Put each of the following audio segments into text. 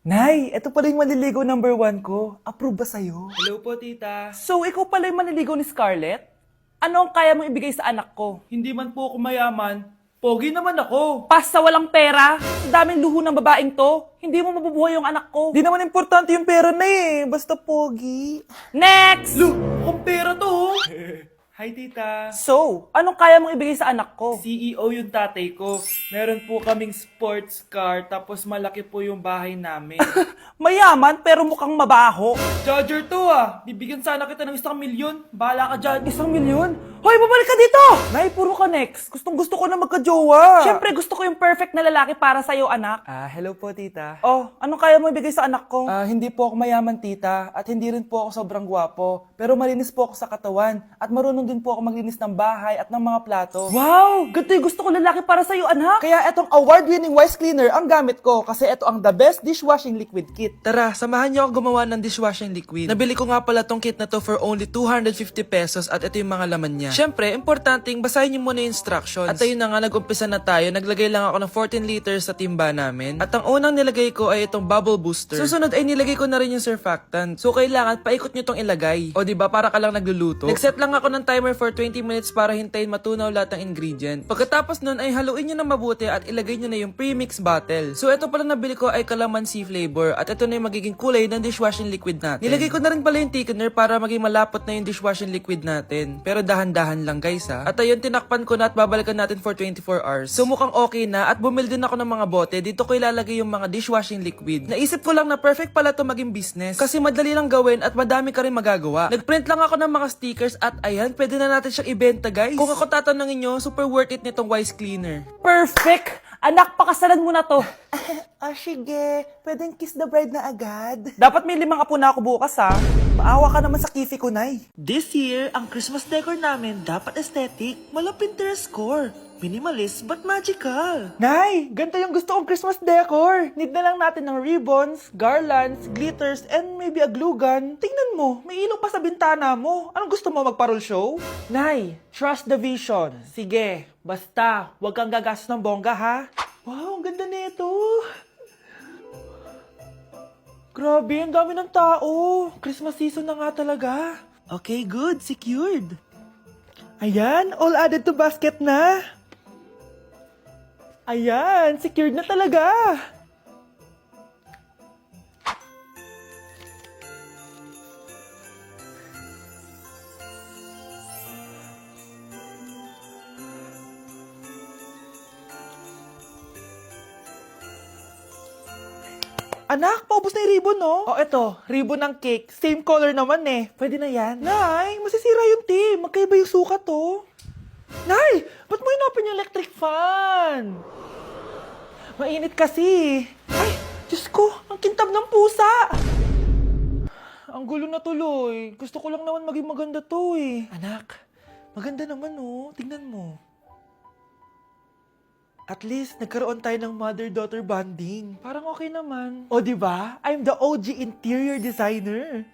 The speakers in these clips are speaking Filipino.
Nay, ito pala yung manliligaw number 1 ko. Approve ba sa'yo? Hello po, tita. So, ikaw pala yung manliligaw ni Scarlett? Ano ang kaya mong ibigay sa anak ko? Hindi man po ako mayaman, pogi naman ako. Pas sa walang pera? Sa daming luho ng babaeng to? Hindi mo mabubuhay yung anak ko. Di naman importante yung pera na eh. Basta pogi. Next! Lu, mukhang pera to, oh. Hi, tita. So, anong kaya mong ibigay sa anak ko? CEO yung tatay ko. Meron po kaming sports car, tapos malaki po yung bahay namin. Mayaman pero mukhang mabaho. Charger to ah. Bibigyan sana kita ng 1,000,000. Bahala ka dyan. 1,000,000? Hoy, babalik ka dito! Nay, puro ka next. Gustong gusto ko na magka-jowa. Siyempre, gusto ko yung perfect na lalaki para sa'yo, anak. Hello po, tita. Oh, anong kaya mo ibigay sa anak ko? Hindi po ako mayaman, tita. At hindi rin po ako sobrang gwapo. Pero malinis po ako sa katawan. At marunong din po ako maglinis ng bahay at ng mga plato. Wow! Ganito yung gusto ko lalaki para sa'yo, anak. Kaya etong award-winning Wise Cleaner ang gamit ko kasi ito ang the best dishwashing liquid kit. Tara, samahan niyo ako gumawa ng dishwashing liquid. Nabili ko nga pala tong kit na to for only 250 pesos at ito yung mga laman niya. Siyempre, importanteng basahin niyo muna yung instructions. At ayun na nga, nag-umpisa na tayo. Naglagay lang ako ng 14 liters sa timba namin. At ang unang nilagay ko ay itong bubble booster. Susunod ay nilagay ko na rin yung surfactant. So kailangan paikot niyo tong ilagay. O diba, para ka lang nagluluto. Nag-set lang ako ng timer for 20 minutes para hintayin matunaw lahat ng ingredient. Pagkatapos nun ay haluin nyo na mabuti at ilagay nyo na yung premix bottle. So ito pala nabili ko ay calamansi flavor at ito na yung magiging kulay ng dishwashing liquid natin. Nilagay ko na rin pala yung thickener para maging malapot na yung dishwashing liquid natin. Pero dahan-dahan lang guys ha. At ayun, tinakpan ko na at babalikan natin for 24 hours. So mukhang okay na at bumili din ako ng mga bote. Dito ko ilalagay yung mga dishwashing liquid. Naisip ko lang na perfect pala to maging business kasi madali lang gawin at madami ka rin magagawa. Nagprint lang ako ng mga stickers at ayan, pwede na natin siyang ibenta guys. Kung ako tatanungin nyo, super worth it nitong Wise Cleaner. Perfect! Anak, pakasalan mo na to. Sige. Pwedeng kiss the bride na agad. Dapat may 5 apo na ako bukas ha. Maawa ka naman sa kifi ko, Nay. This year, ang Christmas decor namin dapat aesthetic, mala Pinterest score. Minimalist but magical. Nay, ganito yung gusto kong Christmas decor. Need na lang natin ng ribbons, garlands, glitters, and maybe a glue gun. Tingnan mo, may ilaw pa sa bintana mo. Anong gusto mo, magparol show? Nay, trust the vision. Sige, basta, huwag kang gagastos ng bongga ha. Wow, ang ganda nito. Grabe, ang dami ng tao. Christmas season na nga talaga. Okay, good. Secured. Ayan, all added to basket na. Ayan, secured na talaga. Anak, paubos na yung ribbon, no? Oh, eto, ribbon ng cake. Same color naman eh. Pwede na yan. Nay, masisira yung team. Magkaiba yung sukat, oh. Nay, ba't mo inopin yung electric fan? Mainit kasi. Ay, Diyos ko, ang kintab ng pusa. Ang gulo na tuloy. Gusto ko lang naman maging maganda to eh. Anak, maganda naman oh. Tingnan mo. At least, nagkaroon tayo ng mother-daughter bonding. Parang okay naman. O, di ba? I'm the OG interior designer.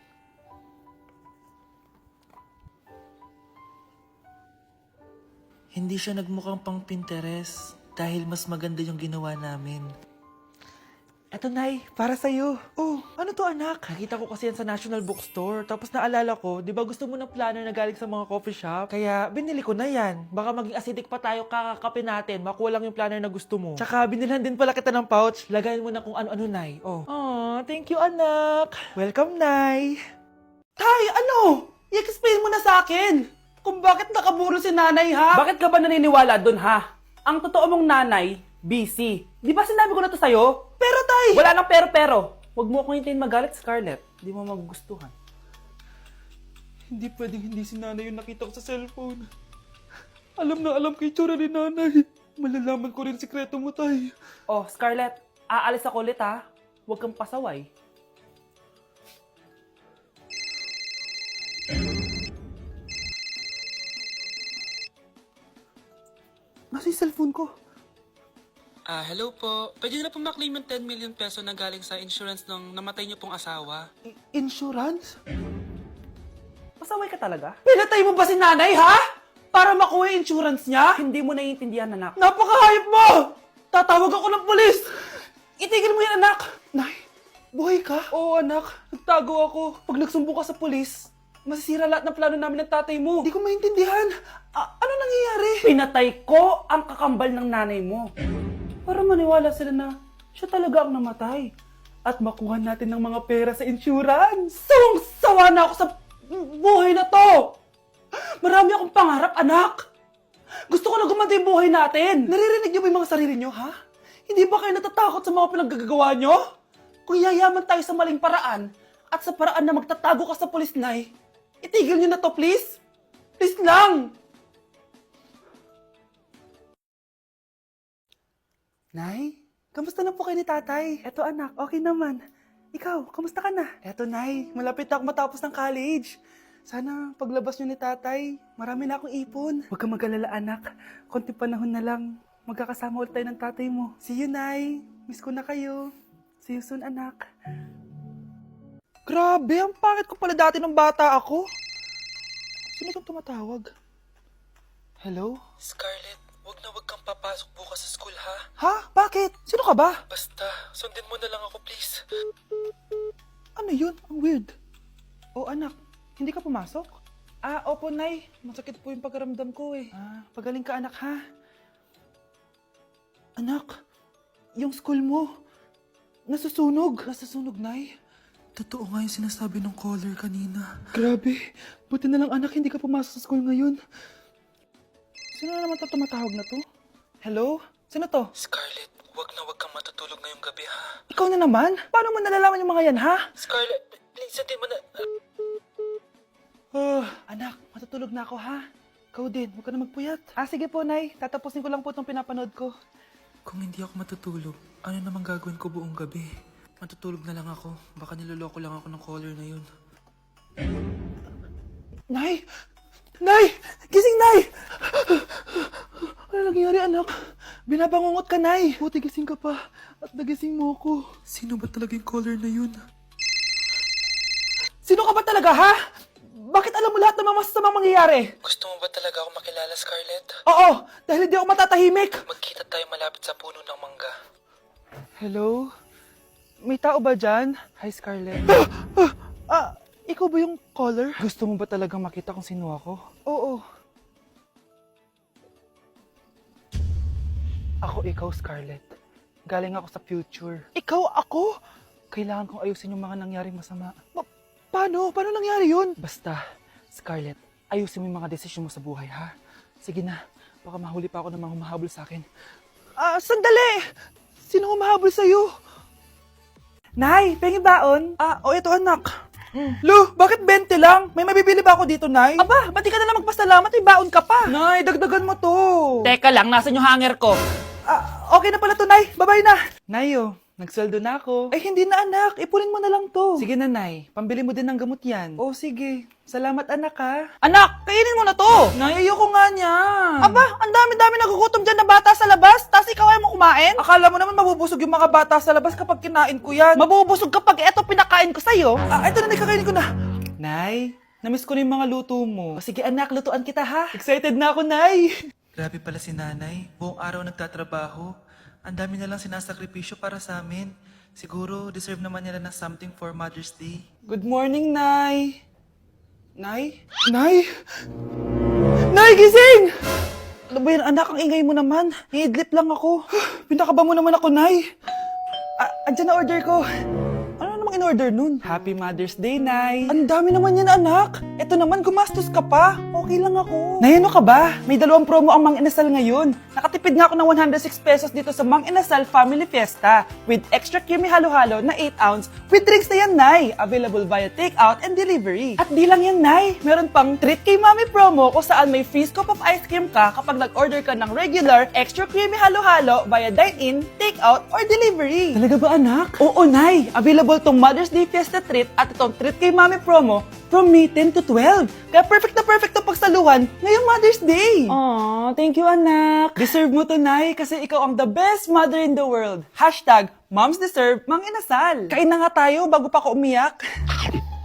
Hindi siya nagmukhang pang Pinterest dahil mas maganda yung ginawa namin. Eto, Nay, para sa'yo. Oh, ano to, anak? Nakita ko kasi yan sa National Bookstore. Tapos naalala ko, di ba gusto mo ng planner na galing sa mga coffee shop? Kaya binili ko na yan. Baka maging acidic pa tayo kakakape natin. Makuha lang yung planner na gusto mo. Tsaka binilhan din pala kita ng pouch. Lagayin mo na kung ano-ano, Nay. Oh. Aw, thank you, anak. Welcome, Nay. Tay, ano? I-explain mo na sa akin. Kung bakit nakaburo si nanay, ha? Bakit ka ba naniniwala dun, ha? Ang totoo mong nanay, busy. Di ba sinabi ko na to sa'yo? Pero tay! Wala nang pero. Huwag mo akong hintayin magalit, Scarlett. Di mo magugustuhan. Hindi pwedeng hindi si nanay yung nakita ko sa cellphone. Alam na alam kay tsura ni nanay. Malalaman ko rin sikreto mo, tay. Oh, Scarlett, aalis ako ulit, ha? Huwag kang pasaway. Nasa yung cellphone ko? Hello po. Pwede na po maklaim yung 10 million peso na galing sa insurance ng namatay niyo pong asawa. Insurance? Pasaway ka talaga? Pinatay mo ba si nanay, ha? Para makuha yung insurance niya? Hindi mo naiintindihan, anak. Napakahayop mo! Tatawag ako ng pulis! Itigil mo yan, anak! Nay, Buhay ka? Oo, anak. Nagtago ako. Pag nagsumbong ka sa pulis, masisira lahat ng plano namin ng tatay mo. Hindi ko maintindihan. Ano nangyayari? Pinatay ko ang kakambal ng nanay mo. Para maniwala sila na siya talaga ang namatay. At makuha natin ng mga pera sa insurance. Sawang-sawa na ako sa buhay na to. Marami akong pangarap, anak. Gusto ko na gumanda yung buhay natin. Naririnig niyo ba yung mga sarili niyo, ha? Hindi ba kayo natatakot sa mga pinaggagawa niyo? Kung yayaman tayo sa maling paraan at sa paraan na magtatago ka sa pulis, Nay, itigil niyo na to, please. Please lang. Nay, kamusta na po kayo ni tatay? Eto anak, okay naman. Ikaw, kamusta ka na? Eto Nay, malapit na ako matapos ng college. Sana paglabas niyo ni tatay, marami na akong ipon. Huwag kang mag-alala anak, konti panahon na lang. Magkakasama ulit tayo ng tatay mo. See you, Nay. Miss ko na kayo. See you soon, anak. Grabe, ang pangit ko pala dati ng bata ako. Sino itong tumatawag? Hello? Scarlett, wag na wag kang papasok bukas sa school ha. Ha? Bakit? Sino ka ba? Basta, sundin mo na lang ako please. Ano yun? Ang weird. Oh, anak, hindi ka pumasok? Opo, Nay. Masakit po yung pagkaramdam ko eh. Pagaling ka, anak, ha? Anak, yung school mo, nasusunog. Nasusunog, Nay? Totoo nga yung sinasabi ng caller kanina. Grabe. Buti na lang, anak, hindi ka pumasok sa school ngayon. Sino na naman tumatawag na to? Hello? Sino to? Scarlett, wag na wag kang matutulog ngayong gabi ha. Ikaw na naman? Paano mo nalalaman yung mga yan, ha? Scarlett, please sundin mo na. Anak, matutulog na ako, ha? Ikaw din, huwag ka na magpuyat. Sige po, Nay. Tatapusin ko lang po itong pinapanood ko. Kung hindi ako matutulog, ano namang gagawin ko buong gabi? Matutulog na lang ako. Baka niloloko lang ako ng caller na yun. Nay! Nay! Gising, Nay! Ano nangyari, anak? Binabangungot ka, Nay. Buti gising ka pa. At nagising mo ako. Sino ba talaga yung caller na yun? Sino ka ba talaga, ha? Bakit alam mo lahat ng mga masasamang mangyayari? Gusto mo ba talaga ako makilala, Scarlett? Oo, dahil hindi ako matatahimik. Magkita tayo malapit sa puno ng mangga. Hello? May tao ba dyan? Hi, Scarlett. Ikaw ba yung caller? Gusto mo ba talagang makita kung sino ako? Oo. Ako ikaw, Scarlett. Galing ako sa future. Ikaw ako? Kailangan kong ayusin yung mga nangyaring masama. Paano? Paano nangyari yun? Basta, Scarlett, ayusin mo yung mga desisyon mo sa buhay, ha? Sige na, baka mahuli pa ako ng mga humahabol sa akin. Sandali! Sino humahabol sa'yo? Nay, pengi baon? Ito anak. Lu, bakit 20 lang? May mabibili ba ako dito, Nay? Aba, ba't di ka na lang magpasalamat? May baon ka pa. Nay, dagdagan mo to. Teka lang, nasan yung hanger ko? Okay na pala to, Nay. Bye-bye na. Nayo, nagsweldo na ako. Ay, hindi na, anak. Ipunin mo na lang to. Sige na, Nay. Pambili mo din ng gamot yan. Oh, sige. Salamat, anak, ha. Anak, kainin mo na to. Nay, ayoko nga niya. Aba, ang dami-dami nagugutom dyan na bata sa labas, tas ikaw ay mo kumain? Akala mo naman mabubusog yung mga bata sa labas kapag kinain ko yan. Mabubusog kapag eto pinakain ko sa'yo? Eto na, kakainin ko na. Nay, namiss ko na yung mga luto mo. Sige, anak, lutuan kita, ha. Excited na ako, Nay. Grabe pala si nanay. Buong araw nagtatrabaho. Ang dami na lang sinasakripisyo para sa amin. Siguro, deserve naman nila ng something for Mother's Day. Good morning, Nay. Nay? Nay? Nay, gising! Ano ba yan, anak? Ang ingay mo naman. Iidlip lang ako. Pinakaba mo naman ako, Nay. Andyan na order ko. Ano namang in-order nun? Happy Mother's Day, Nay. Ang dami naman yan, anak. Eto naman, gumastos ka pa. Okay lang ako. Nay, ano ka ba? May 2 promo ang Mang Inasal ngayon. Nakatipid nga ako ng 106 pesos dito sa Mang Inasal Family Fiesta with extra creamy halo-halo na 8 ounce with drinks na yan, Nay. Available via takeout and delivery. At di lang yan, Nay. Meron pang Treat Kay Mami promo kung saan may free scoop of ice cream ka kapag nag-order ka ng regular extra creamy halo-halo via dine-in, takeout, or delivery. Talaga ba, anak? Oo, Nay. Available tong Mother's Day Fiesta Treat at itong Treat Kay Mami promo from May 10 to 12. Kaya perfect na pagsaluhan ngayong Mother's Day. Aww, thank you, anak. Deserve mo to, Nay, kasi ikaw ang the best mother in the world. #Moms deserve Mang Inasal. Kain na nga tayo bago pa ako umiyak.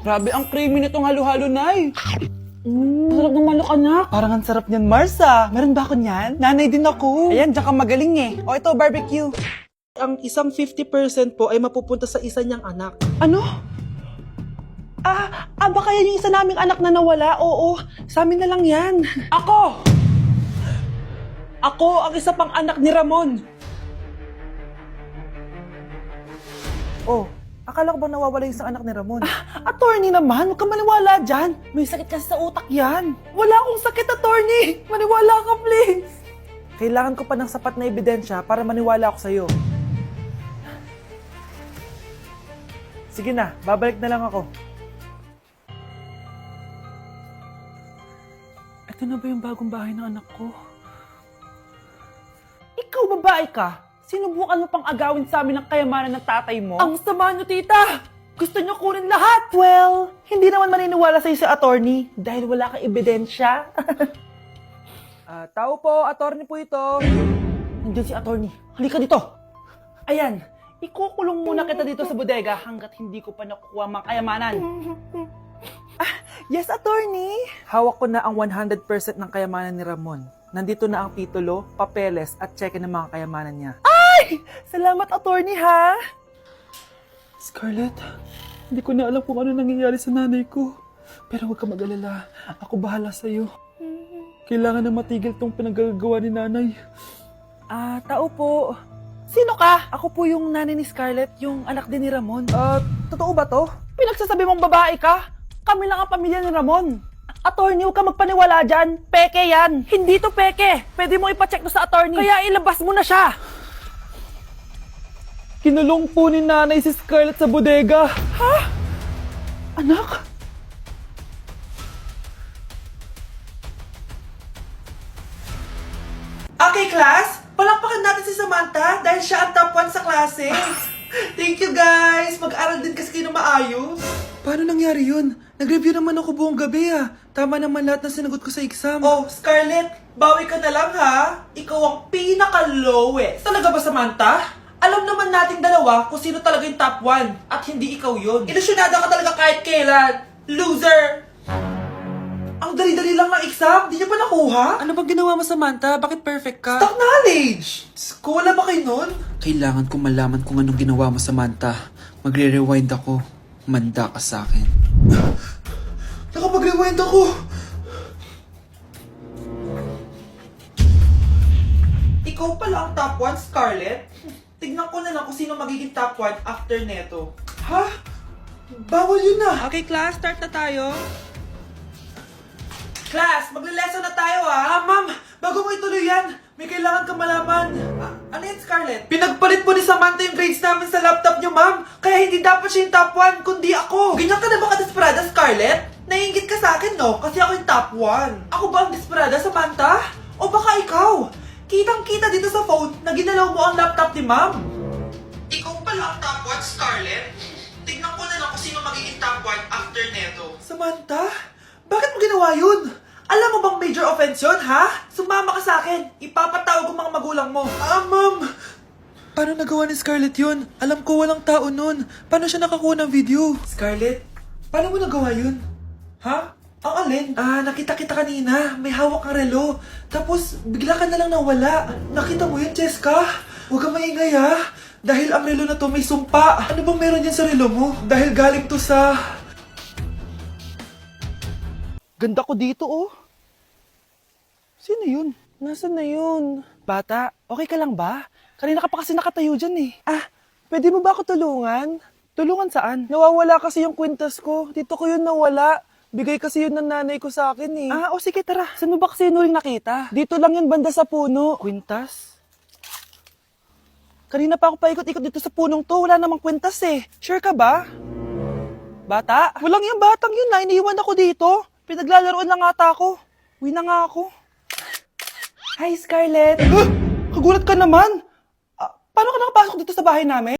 Grabe, ang creamy nitong halo-halo, Nay. Sarap ng manok, anak. Parang ang sarap niyan, Marsa. Meron ba ako niyan? Nanay din ako. Ayan, diyan ka magaling eh. O ito, barbecue. Ang isang 50% po ay mapupunta sa isa niyang anak. Ano? Baka yan yung isa naming anak na nawala? Oo, sa amin na lang yan. Ako! Ako ang isa pang anak ni Ramon. Oh, akala ko ba nawawala yung isang anak ni Ramon? Attorney naman, huwag ka maniwala dyan. May sakit kasi sa utak yan. Wala akong sakit, attorney. Maniwala ka, please. Kailangan ko pa ng sapat na ebidensya para maniwala ako sa'yo. Sige na, babalik na lang ako. Ito na ba yung bagong bahay ng anak ko? Ikaw, babae ka? Sinubukan mo pang agawin sa amin ng kayamanan ng tatay mo? Ang sama nyo, tita! Gusto nyo kunin lahat! Well, hindi naman maniniwala sa'yo si attorney dahil wala kang ebidensya. Tao po, attorney po ito. Nandiyan si attorney. Halika dito! Ayan, ikukulong muna kita dito sa bodega hanggat hindi ko pa nakukuha mga kayamanan. Yes, attorney! Hawak ko na ang 100% ng kayamanan ni Ramon. Nandito na ang titulo, papeles at cheque ng mga kayamanan niya. Ay! Salamat, attorney, ha? Scarlett, hindi ko na alam kung ano nangyayari sa nanay ko. Pero huwag ka mag-alala. Ako bahala sa'yo. Kailangan na matigil tong pinagagawa ni nanay. Tao po. Sino ka? Ako po yung nanay ni Scarlett, yung anak din ni Ramon. Totoo ba to? Pinagsasabi mong babae ka? Kami lang ang pamilya ni Ramon. Attorney, huwag ka magpaniwala dyan. Peke yan. Hindi to peke. Pwede mo ipacheck to sa attorney. Kaya ilabas mo na siya. Kinulong po ni nanay si Scarlett sa bodega. Ha? Anak? Okay, class. Palakpakan natin si Samantha dahil siya ang top 1 sa klase. Thank you, guys. Mag-aral din kasi kayo na maayos. Paano nangyari yun? Nag-review naman ako buong gabi Tama naman lahat ng sinagot ko sa exam. Oh, Scarlett, bawi ka na lang ha. Ikaw ang pinaka-lowest. Talaga ba, Samantha? Alam naman nating dalawa kung sino talaga yung top 1 at hindi ikaw yun. Ilusyonada ka talaga kahit kailan. Loser! Ang dali-dali lang ng exam, di niya pa nakuha? Ano bang ginawa mo, Samantha? Bakit perfect ka? Stock knowledge! Wala ba kayo nun? Kailangan kong malaman kung anong ginawa mo, Samantha. Magre-rewind ako. Manda ka sa akin. Nakapag-rewind ako! Ikaw pala ang top 1, Scarlett? Tignan ko na lang kung sino magiging top 1 after neto. Ha? Bawal yun na! Okay, class. Start na tayo. Class, magle-lesson na tayo ma'am, bago mo ituloy yan, may kailangan kang malaman. Ano yan, Scarlett? Pinagpalit po ni Samantha yung grades namin sa laptop niyo, ma'am. Kaya hindi dapat siya yung top 1, kundi ako. Ganyan ka na ba ka-desperada, Scarlett? Naiingit ka sa akin, no? Kasi ako yung top 1. Ako ba ang desperada, Samantha? O baka ikaw? Kitang-kita dito sa phone na ginalaw mo ang laptop ni ma'am. Ikaw pala ang top 1, Scarlett? Tignan ko na lang kung sino magiging top 1 after neto. Samantha? Bakit mo ginawa yun? Alam mo bang major offense yun, ha? Sumama ka sa akin. Ipapatawag ko mga magulang mo. Ma'am! Paano nagawa ni Scarlett yun? Alam ko walang tao nun. Paano siya nakakuha ng video? Scarlett, paano mo nagawa yun? Ha? Ang alin? Nakita kita kanina. May hawak kang relo. Tapos, bigla ka na lang nawala. Nakita mo yun, Cheska? Huwag kang maingay, ha? Dahil ang relo na to may sumpa. Ano bang meron yan sa relo mo? Dahil galing to sa... Ganda ko dito, oh. Sino yun? Nasaan na yun? Bata, okay ka lang ba? Kanina ka pa kasi nakatayo dyan pwede mo ba ako tulungan? Tulungan saan? Nawawala kasi yung kwintas ko. Dito ko yun nawala. Bigay kasi yun ng nanay ko sa akin sige, tara. Saan mo ba kasi yun uling nakita? Dito lang yun, banda sa puno. Kwintas? Kanina pa ako paikot-ikot dito sa punong to. Wala namang kwintas Sure ka ba? Bata? Walang yung batang yun iniwan ako dito. Pinaglalaroan lang ata ako. Uwi na nga ako. Hi, Scarlett. Kagulat ka naman. Paano ka nakapasok dito sa bahay namin?